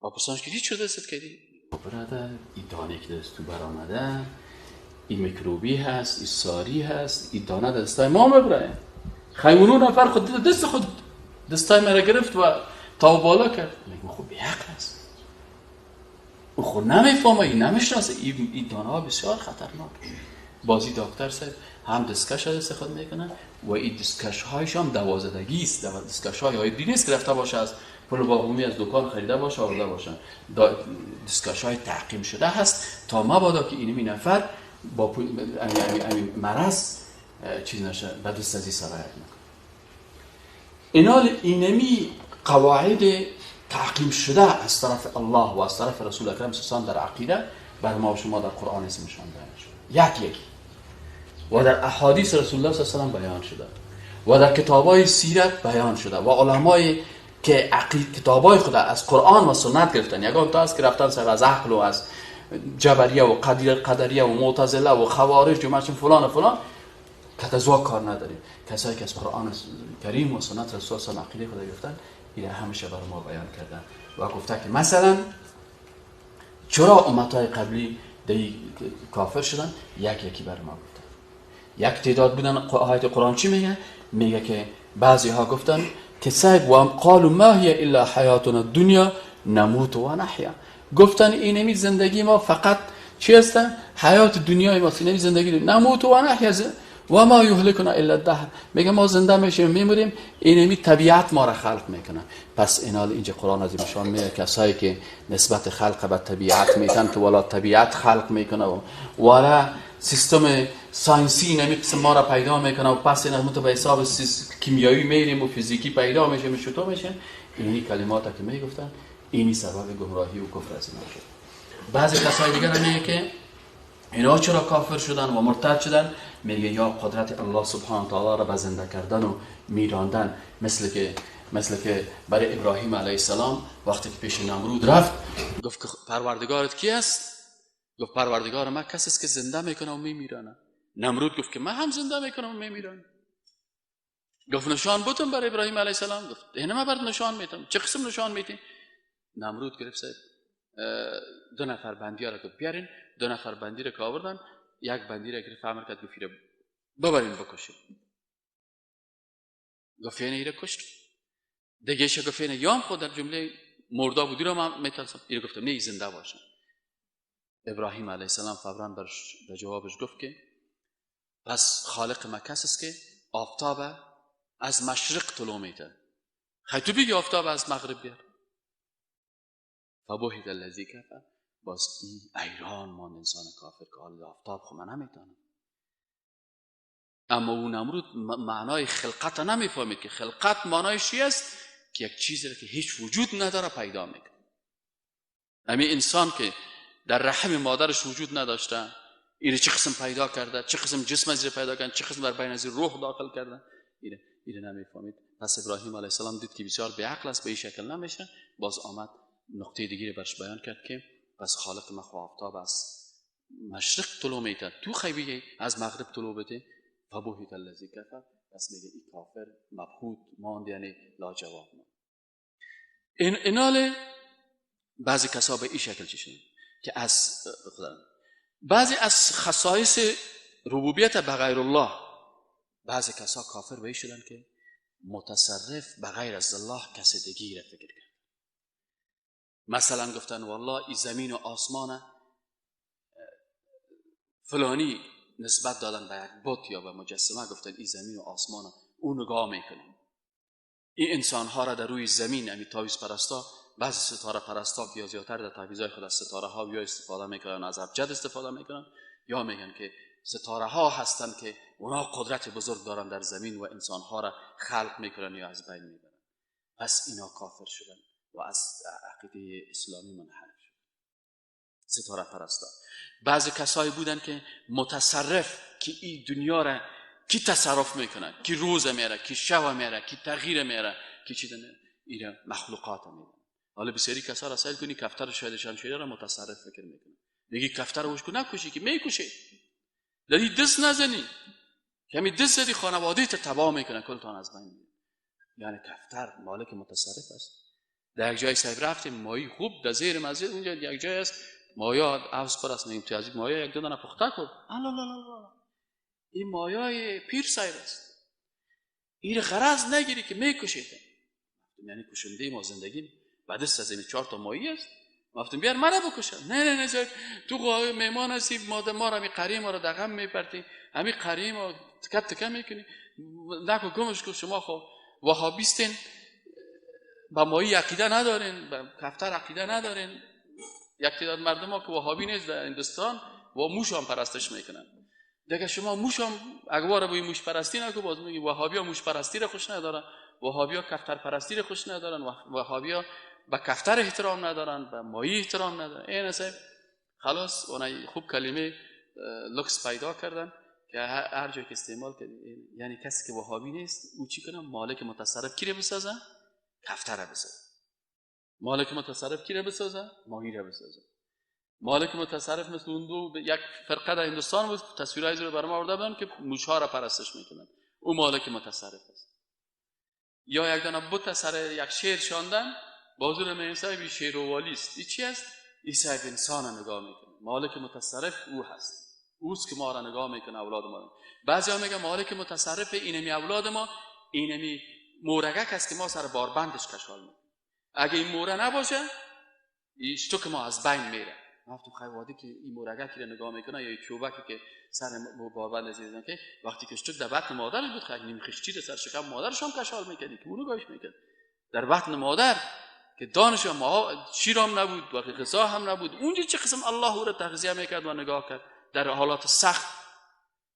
A: و پرسانش که چی شده دستت کردی؟ برادر این دانه که دست تو برآمده این میکروبی هست، این ساری هست، این دانه دستای ما مبره خیمونو نفر خود دست خود دستای مرا گرفت و تا بالا کرد. میگم خب بیعقل است، او خود نمیفهمه، این نمیشناسه، این دانه‌ها بسیار خطرناک. بازی دکتر صاحب هم دستکش استفاده میکنن و این دستکش هایش هم 12 است. دستکش های آیدی نیست که رفته باشه از پول باغبونی از دکان خریده باشه آورده باشن. دستکش های تعقیم شده هست تا مبادا که اینمی نفر با مرض چیز نشه به دست ازی سرایت نکنه. اینمی قواعد تعقیم شده از طرف الله و از طرف رسول اکرم صلی الله علیه و در عقیده بر ما و شما در قرآن اسمشان بیان شده، یکی و در احادیث رسول الله صلی الله علیه و بیان شده و در کتابای سیرت بیان شده و علمای که کتابای خدا از قرآن و سنت گرفتن. یگان تا است که رفتن سر از عقل و از جبریه و قدریه و معتزله و خوارج و ماشین فلان و فلان کتزوا کار نداریم. کسایی که از قرآن کریم و سنت رسول الله عقیده خدا گرفتن این همیشه بر ما بیان کردن و گفته که مثلا چرا امتهای قبلی کافر شدن، یکی بر ما گفتن. یک تعداد بودن آیت قرآن چی میگه؟ میگه که بعضی ها گفتن که سایب و هم قالوا ما هی الا حیاتنا الدنیا نموت و نحیا. گفتن اینمی زندگی ما فقط چی هستن؟ حیات دنیای ما، اینمی زندگی نموت و نحیا و ما یهلکنا الا الدهر. میگه ما زنده میشیم میموریم، اینمی طبیعت ما را خلق میکنه. پس اینال اینجا قرآن از ایشان میگه کسایی که نسبت خلق به طبیعت میتن که والا طبیعت خلق میکنه و والا سیستم ساینسی نمی قسم ما را پیدا میکنه و پس این از به حساب کیمیایی میریم و فیزیکی پیدا میشه چطور میشه. اینی کلماتا که میگفتن اینی سبب گمراهی و کفر از اینا شد. بعضی کسای دیگر میگه که اینا چرا کافر شدن و مرتد شدن؟ میگه یا قدرت الله سبحانه و تعالی را به زنده کردن و میراندن، مثل که برای ابراهیم علیه السلام وقتی که پیش نمرود رفت گفت که پروردگارت کی است؟ گفت پروردگار من کسی است که زنده میکنه و میمیرانه. نمرود گفت که من هم زنده میکنم و میمیرانم. گفت نشان بتون برای ابراهیم علیه السلام. گفت اینه من برات نشان میتم. چه قسم نشان میتی؟ نمرود گرفت صاحب 2 نفر بندی ها را گفت بیارین. 2 نفر بندی را که آوردن، یک بندی را گرفت امر کرد گفت ببرین بکشید. گفت اینه ایره کشت. دیگه ش گفت اینه یام خود در جمله مردا بودی را من میتونم. ایره گفتم نه زنده باشه. ابراهیم علیه السلام فوراً به جوابش گفت که پس خالق ما کسی است که آفتاب از مشرق طلوع میده. خیلی تو بگی آفتاب از مغرب بیاد. فبهت الذی کفر. باز این ایران ما انسان کافر که حال آفتاب خو من نمیتونم. اما اون نمرود معنای خلقت نمیفهمید که خلقت معنای چی است؟ که یک چیزی را که هیچ وجود نداره پیدا میکنه. همین انسان که در رحم مادرش وجود نداشته، این چه قسم پیدا کرده، چه قسم جسم از پیدا کرده، چه قسم در بین از روح داخل کرده، این نمیفهمید. پس ابراهیم علیه السلام دید که بسیار بی‌عقل است، به این شکل نمیشه. باز آمد نقطه دیگری برش بیان کرد که پس خالق ما خو آفتاب از مشرق طلوع میده، تو خیبی از مغرب طلوع بده. فبهت الذی کفر. پس میگه این کافر مبهوت ماند، یعنی لاجواب ماند. اینال بعضی کسا به این شکل چشن که از بعضی از خصایص ربوبیت به غیر الله، بعضی کسا کافر به این شدن که متصرف به غیر از الله کسی دیگی را فکر کرد. مثلا گفتن والله این زمین و آسمان فلانی نسبت دادن به یک بت یا به مجسمه، گفتن این زمین و آسمان اون نگاه میکنن. این انسان ها را در روی زمین، یعنی تعویض پرستا، بعضی ستاره پرستا که زیادتر در تعویضای خود از ستاره ها یا استفاده میکنن، از ابجد استفاده میکنن، یا میگن که ستاره ها هستن که اونا قدرت بزرگ دارن در زمین و انسان ها را خلق میکنن یا از بین میبرن. پس اینا کافر شدن و از عقیده اسلامی منحرف شدن. ستاره پرستا بعضی کسایی بودن که متصرف، که این دنیا را کی تصرف میکنه، کی روز میره، کی شب میره، کی تغییر میره، کی چی دنه، اینا مخلوقات میره. حالا بسیاری کسا را سائل کنی کفتر شاید شمشیر را متصرف فکر میکنه، میگی کفتر وش کن نکشی که میکشه، داری دست نزنی که همین دست زدی خانواده تا تباه میکنه، کلتان از بین میره. یعنی کفتر مالک متصرف است. در یک جای صاحب رفتیم ماهی خوب در زیر مسجد، اونجا یک جای است مایا عوض پرست میگیم تو از مایا یک دو دانه پخته کن، الله این مایای پیر سایر است. این غرض نگیری که میکشید. یعنی کشنده ما زندگی بعد از این 4 تا ماهی است. گفتم بیار منو بکشن. نه صاحب تو مهمان هستی، ما را می قریم ما را دغم میپرتی، همین قریم رو تکت تکه میکنی، نکو گمش کن. شما خب وهابیستین، با ماهی عقیده ندارین، با کفتر عقیده ندارین. یک تعداد مردم ها که وهابی نیست در هندوستان و موش هم پرستش میکنن. دیگه شما موش هم اگوار به موش پرستی نکو، باز میگی وهابی ها موش پرستی رو خوش ندارن، وهابی ها کفتر پرستی رو خوش ندارن، وهابی ها به کفتر احترام ندارن، به ماهی احترام ندارن. این است خلاص. اونای خوب کلمه لوکس پیدا کردن که هر جای که استعمال کردن. یعنی کسی که وهابی نیست او چی کنه؟ مالک متصرف کی رو بسازه؟ کفتر رو بسازه. مالک متصرف کی رو بسازه؟ ماهی رو بسازه. مالک متصرف مثل اون دو یک فرقه در هندوستان بود، تصویرای رو برام آورده بودن که موش‌ها را پرستش میکنن. او مالک متصرف است. یا یک دانه بت سر یک شیر شاندن، بازور می‌نویسه شیر و والی است. این چی است؟ این صاحب انسان را نگاه میکنه. مالک متصرف او هست. اوست که ما را نگاه میکنه، اولاد ما را. بعضیا میگن مالک متصرف اینمی اولاد ما، اینمی مورگک است که ما سر باربندش کشال میکنیم. اگه این موره نباشه اشتوک ما از بین میره. گفتم خیلی وادی که این مورگکی رو نگاه میکنه یا چوبکی که سر باربند چیزن که وقتی که اشتوک در بطن مادرش بود خیلی نیم خشتی در سر شکم مادرش هم کشال میکردی که اونو گاش میکرد در بطن مادر که دانش ما شیرام نبود و غذا هم نبود. اونجا چه قسم الله او رو تغذیه میکرد و نگاه کرد در حالات سخت.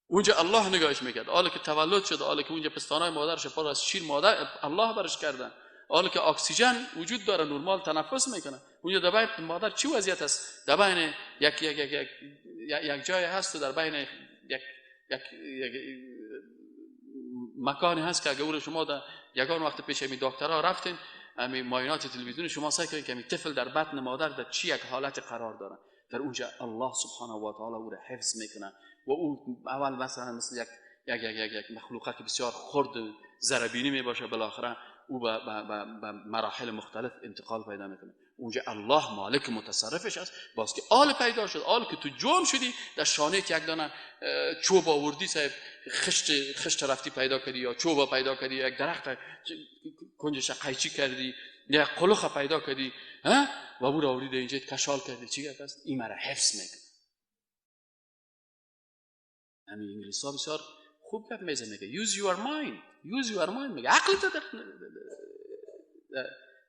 A: اونجا الله نگاهش میکرد. حالا که تولد شد، حالا که اونجا پستانای مادرش پر از شیر مادر الله برش کردن، حالا که اکسیژن وجود داره نرمال تنفس میکنه. اونجا در بین مادر چی وضعیت است؟ در بین یک جای هست، در بین یک مکانی هست که اگه اون شما در یگان وقت پیش می دکترها رفتین، همین معاینات تلویزیونی شما سعی کنید که می طفل در بطن مادر در چی یک حالت قرار داره. در اونجا الله سبحانه و تعالی او را حفظ میکنه و او اول مثلا مثل یک مخلوقه که بسیار خرد و ذره می باشه، بالاخره او به مراحل مختلف انتقال پیدا میکنه. اونجا الله مالک متصرفش است. باز که آل پیدا شد، آل که تو جرم شدی در شانهت یک دانه چوب آوردی، صاحب خشت رفتی پیدا کردی یا چوب پیدا کردی، یک درخت کنجش قیچی کردی یا قلوخ پیدا کردی و او را آوردی اینجا کشال کردی، چی است؟ این مرا حفظ میکنه. همین انگلیسی ها بسیار خوب گپ میزنه، میگه use your mind میگه عقلت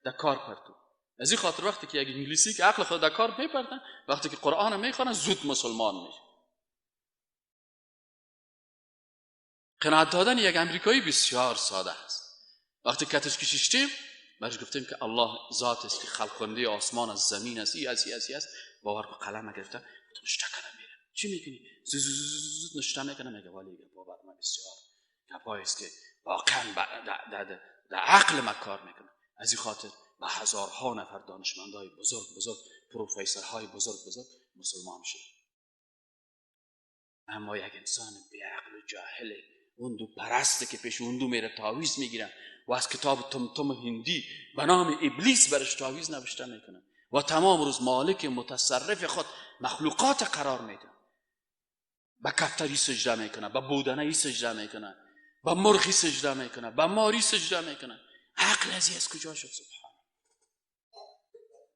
A: در کار پرتو. از این خاطر وقتی که یک انگلیسی که عقل خود در کار میپرتن، وقتی که قرآن میخوانه زود مسلمان میشه. قناعت دادن یک امریکایی بسیار ساده است. وقتی کتش کشیدیم برش گفتیم که الله ذات است که خلق کننده آسمان از زمین است، ای است باور کو قلم گرفته تو نشته کنه میره چی میکنی زود نشته میکنه میگه ولی باور من بسیار گپایی است که واقعا در عقل ما کار میکنه. از این خاطر با هزارها نفر دانشمندای بزرگ پروفسورهای بزرگ مسلمان شد. اما یک انسان بی عقل و جاهل اون دو پرسته که پیش اون دو میره تعویض میگیرن و از کتاب تمتم هندی به نام ابلیس برش تعویض نوشته میکنن و تمام روز مالک متصرف خود مخلوقات قرار میدن. به کفتری سجده میکنه، به بودنهی سجده میکنه، به مرغی سجده میکنه، به ماری سجده میکنه. عقل از کجا شد؟ سبحان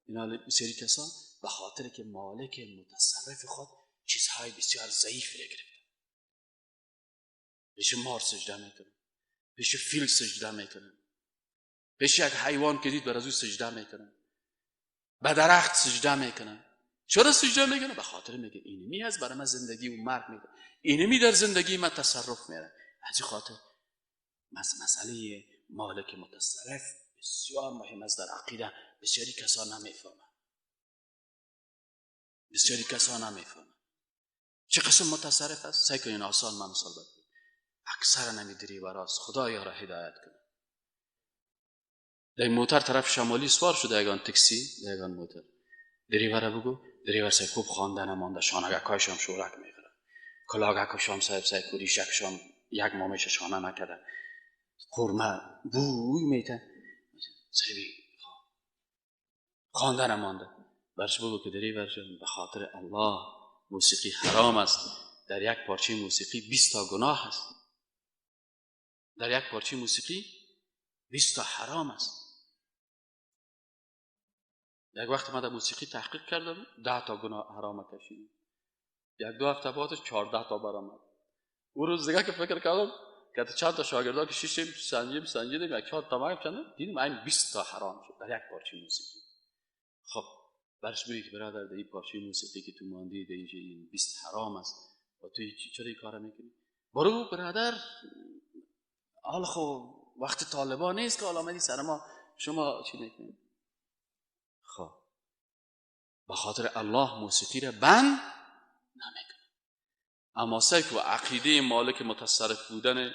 A: الله. بسیاری کسان به خاطر که مالک متصرف خود چیزهای بسیار ضعیف را گرفت، پیش مار سجده میکنه، پیش فیل سجده میکنه، پیش یک حیوان که دید بر از او سجده میکنه، به درخت سجده میکنه. چرا سجده میکنه؟ به خاطر میگه اینمی هست برای من زندگی و مرگ میده، اینمی در زندگی من تصرف میره. از این خاطر مسئله مالک متصرف بسیار مهم است در عقیده. بسیاری کسان نمیفهمن چه قسم متصرف است. سعی کنین آسان من مثال بدم. اکثر نمیدری وراست خدایا را هدایت کنه. در موتر طرف شمالی سوار شده یگان تاکسی یگان موتر دریور بگو دریور سعی خوب خواندن مانده شانگکایش هم شورک میخوره کلاگکش هم سعی کوریشکش هم یک مامش شانه نکرده قرمه بوی میتن سعی خواندن مانده برش بگو که دریور به خاطر الله موسیقی حرام است. در یک پارچه موسیقی 20 تا گناه است. در یک پارچه موسیقی 20 تا حرام است. یک وقت من در موسیقی تحقیق کردم، 10 تا گناه حرام کشیدم. یک دو هفته بعدش 14 تا برآمد. اون روز دیگه که فکر کردم که چند تا شاگردا که شیشیم سنجیدیم، یک 4 تا ما چند دیدیم این 20 تا حرام شد در یک پارچه موسیقی. خب برش بگی که برادر در این پارچه موسیقی که تو ماندی در اینجا این 20 حرام است و تو چرا این کارا میکنی؟ برو برادر، حال خب وقت طالبان نیست که حالا آمدی سر ما شما چی میکنید؟ خب به خاطر الله موسیقی را بند نمیکنه. اما سیف و عقیده مالک متصرف بودن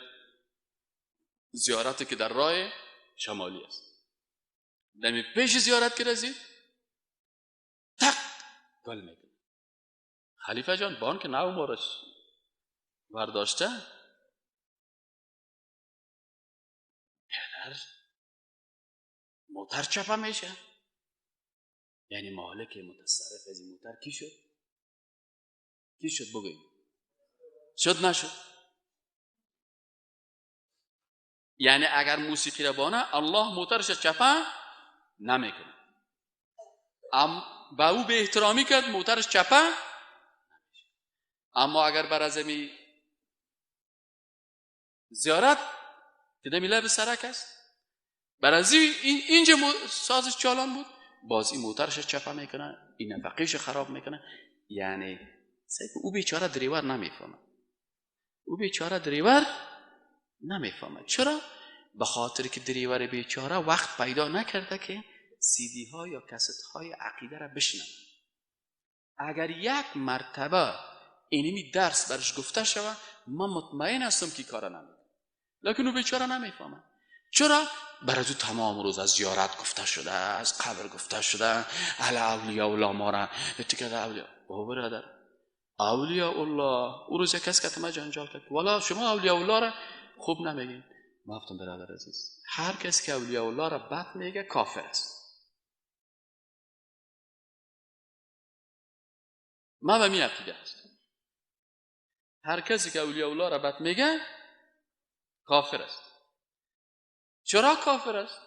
A: زیارتی که در راه شمالی است، دمی پیش زیارت که رسید تک گل میکنه. خلیفه جان بان که نو مارش برداشته موتر چپه میشه. یعنی مالک متصرف از این موتر کی شد؟ کی شد بگویم؟ شد نشد؟ یعنی اگر موسیقی را بانه الله موترش چپه نمیکنه. با او به احترامی کرد موترش چپه نمیشه. اما اگر بر ازمی زیارت که دمی لب سرک است، بر از اینجا سازش چالان بود، باز این موترش چپه میکنه، این نفقیش خراب میکنه. یعنی او بیچاره دریور نمیفهمه. او بیچاره دریور نمیفهمه. چرا؟ به خاطر که دریور بیچاره وقت پیدا نکرده که CD ها یا کست های عقیده را بشنوه. اگر یک مرتبه اینمی درس برش گفته شود، من مطمئن هستم که کارا نمیکنه. لیکن او بیچاره نمیفهمه. چرا؟ برای تو تمام روز از زیارت گفته شده، از قبر گفته شده، اهل اولیاء الله ما را اتکاد اولیاء. بابا برادر، اولیاء الله او روز یک کس که ما جنجال کرد، والا شما اولیاء الله را خوب نمیگین. ما گفتم برادر عزیز، هر کس که اولیاء الله را بد میگه کافر است. ما به می عقیده هستم. هر کسی که اولیاء الله را بد میگه کافر است. چرا کافر است؟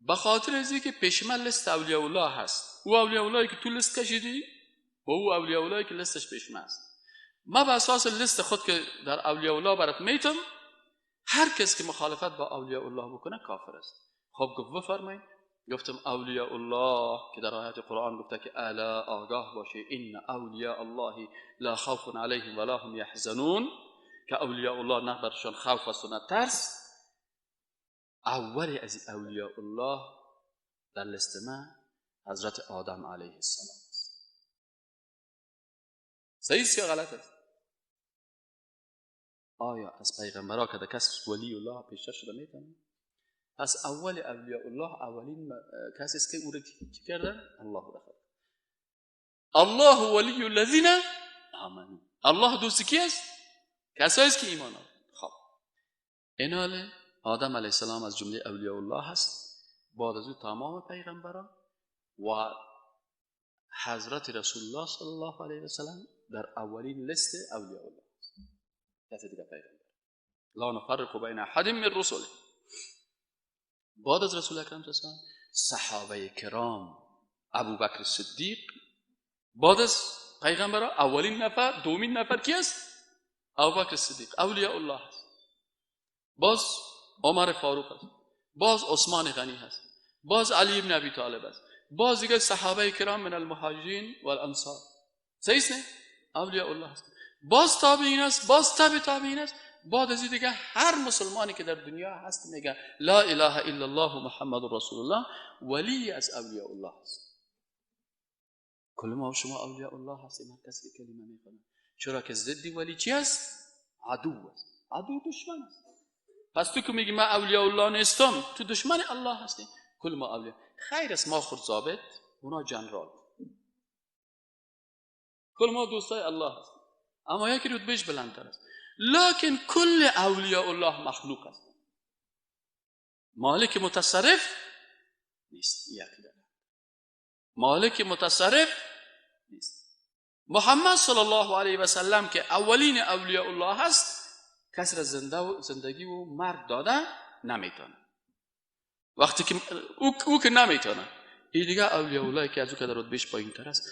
A: به خاطر ازی که پیش من لیست اولیاء الله هست. او اولیاء اللهی که تو لیست کشیدی با او اولیاء اللهی که لیستش پیش من است. ما به اساس لیست خود که در اولیاء الله برات میتم، هر کس که مخالفت با اولیاء الله بکنه کافر است. خب گفت بفرمایید. گفتم اولیاء الله که در آیات قرآن گفته که الا آگاه باشه ان اولیاء الله لا خوف علیهم ولا هم یحزنون، که اولیاء الله نه برشان خوف است و نه ترس. اولی از اولیاء الله در لیست من حضرت آدم علیه السلام است. صحیح است یا غلط است؟ آیا از پیغمبرها که کسی ولی الله پیشتر شده میتونه؟ پس اول اولیاء الله اولین کسی است که او را چی کردن؟ الله دخل. الله ولی الذین آمنوا. الله دوست کی است؟ کسایی است که ایمان آورد. خب ایناله آدم علیه السلام از جمله اولیاء الله هست. بعد از او تمام پیغمبران و حضرت رسول الله صلی الله علیه و سلم در اولین لیست اولیاء الله هست. کسی دیگه پیغمبر لا نفرق بین احد من رسله. بعد از رسول اکرم صلی الله علیه و صحابه کرام، ابوبکر صدیق، بعد از پیغمبران اولین نفر دومین نفر کی است؟ ابوبکر صدیق اولیاء الله است. باز عمر فاروق است، باز عثمان غنی هست، باز علی ابن ابی طالب است، باز دیگه صحابه کرام من المهاجرین و الانصار. صحیح است؟ اولیاء الله است. باز تابعین است، باز تبع تابعین است. بعد از دیگه هر مسلمانی که در دنیا هست میگه لا اله الا الله محمد رسول الله، ولی از اولیاء الله است. کل ما و شما اولیاء الله هستیم. هر کسی که کلمه میکنه، چرا که ضد ولی چی است؟ عدو است. عدو دشمن است. پس تو که میگی ما اولیاء الله نیستم، تو دشمن الله هستی. کل ما اولیاء خیر است، ما خود ضابط، اونا جنرال. کل ما دوستای الله هست، اما یکی رتبهش بلندتر است. لکن کل اولیاء الله مخلوق است، مالک متصرف نیست. یکی داره مالک متصرف نیست. محمد صلی الله علیه و سلم که اولین اولیاء الله هست، کسی را زندگی و مرگ داده نمیتونه. وقتی که او که نمیتونه، این دیگه اولیاء الله که از او که در رتبهش پایین‌تر است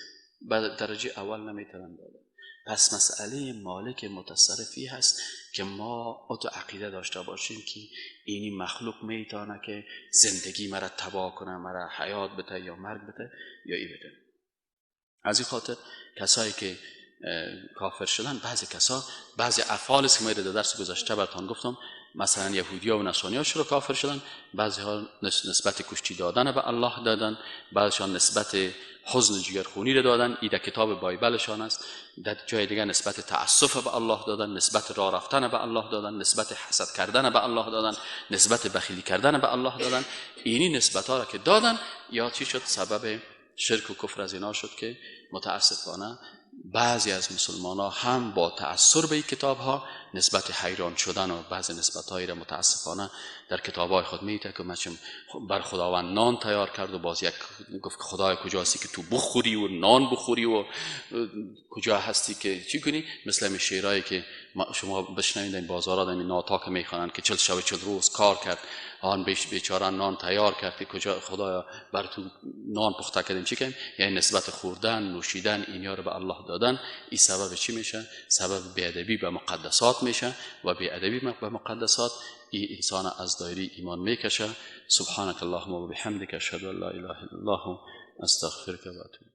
A: به درجه اول نمیتونن داده. پس مسئله مالک متصرفی هست که ما تو عقیده داشته باشیم که اینی مخلوق میتونه که زندگی مرا تباه کنه، مرا حیات بده یا مرگ بده یا ای بده. از این خاطر کسایی که کافر شدن، بعضی کسا بعضی افعال است که ما در درس گذشته براتون گفتم، مثلا یهودی‌ها و نصرانی‌ها چرا کافر شدن؟ بعضی‌ها نسبت کشتی دادن به الله دادن، بعضی‌ها نسبت حزن جگرخونی را دادن، این در کتاب بایبلشان است. در جای دیگه نسبت تعصف به الله دادن، نسبت راه رفتن به الله دادن، نسبت حسد کردن به الله دادن، نسبت بخیلی کردن به الله دادن. اینی نسبت‌ها را که دادن، یا چی شد؟ سبب شرک و کفر از اینا شد که متاسفانه بعضی از مسلمان‌ها هم با تأثر به این کتاب‌ها نسبت حیران شدن و بعضی نسبت‌هایی را متاسفانه در کتاب‌های خود می‌ته که مثلا بر خداوند نان تیار کرد و باز یک گفت خدای کجاستی که تو بخوری و نان بخوری و کجا هستی که چی کنی؟ مثل این شعرهایی که شما بشنوید این بازارها در ناتاک میخوانند که 40 شب 40 روز کار کرد، آن بیچاره نان تیار کرد که کجا خدایا بر تو نان پخته کردیم چی کنیم؟ یعنی نسبت خوردن، نوشیدن اینیا رو به الله دادن. این سبب چی میشه؟ سبب بی‌ادبی به مقدسات میشه و بی‌ادبی به مقدسات این انسان از دایره ایمان میکشه. سبحانك اللهم و بحمدک اشهد ان لا اله الا الله استغفرك و اتوب